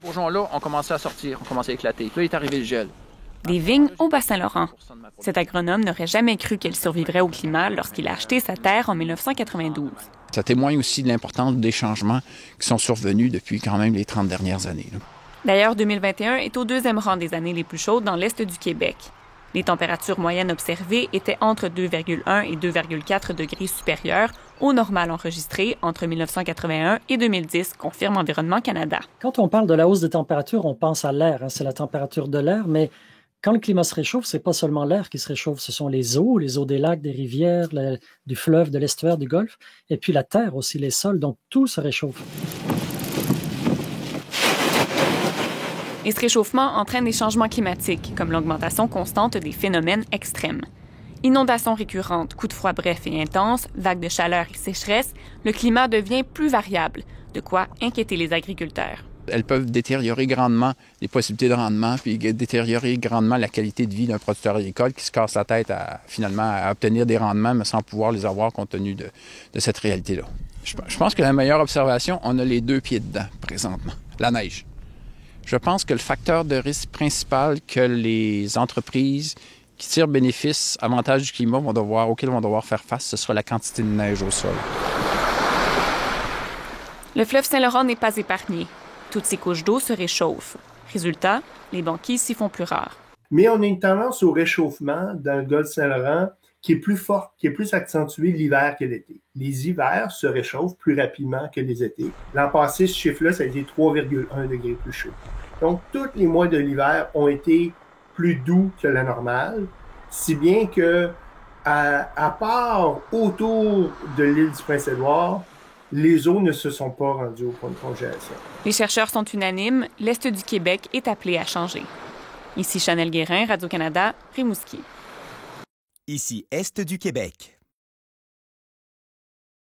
bourgeons-là ont commencé à sortir, ont commencé à éclater. Là, il est arrivé le gel. Des vignes au Bas-Saint-Laurent. Cet agronome n'aurait jamais cru qu'elle survivrait au climat lorsqu'il a acheté sa terre en 1992. Ça témoigne aussi de l'importance des changements qui sont survenus depuis quand même les 30 dernières années. D'ailleurs, 2021 est au deuxième rang des années les plus chaudes dans l'est du Québec. Les températures moyennes observées étaient entre 2,1 et 2,4 degrés supérieures au normal enregistré entre 1981 et 2010, confirme Environnement Canada. Quand on parle de la hausse des températures, on pense à l'air, c'est la température de l'air, mais quand le climat se réchauffe, c'est pas seulement l'air qui se réchauffe, ce sont les eaux des lacs, des rivières, du fleuve, de l'estuaire, du golfe, et puis la terre aussi, les sols, donc tout se réchauffe. Et ce réchauffement entraîne des changements climatiques, comme l'augmentation constante des phénomènes extrêmes. Inondations récurrentes, coups de froid brefs et intenses, vagues de chaleur et sécheresse, le climat devient plus variable, de quoi inquiéter les agriculteurs. Elles peuvent détériorer grandement les possibilités de rendement, puis détériorer grandement la qualité de vie d'un producteur agricole qui se casse la tête à obtenir des rendements, mais sans pouvoir les avoir compte tenu de cette réalité-là. Je pense que la meilleure observation, on a les deux pieds dedans présentement, la neige. Je pense que le facteur de risque principal que les entreprises qui tirent bénéfice, avantage du climat, auquel vont devoir faire face, ce sera la quantité de neige au sol. Le fleuve Saint-Laurent n'est pas épargné. Toutes ces couches d'eau se réchauffent. Résultat, les banquises s'y font plus rares. Mais on a une tendance au réchauffement dans le golfe Saint-Laurent qui est plus forte, qui est plus accentuée l'hiver que l'été. Les hivers se réchauffent plus rapidement que les étés. L'an passé, ce chiffre-là, ça a été 3,1 degrés plus chaud. Donc, tous les mois de l'hiver ont été plus doux que la normale, si bien que, à part autour de l'île du Prince-Édouard, les eaux ne se sont pas rendues au point de congélation. Les chercheurs sont unanimes, l'Est du Québec est appelé à changer. Ici Chanel Guérin, Radio-Canada, Rimouski. Ici Est du Québec.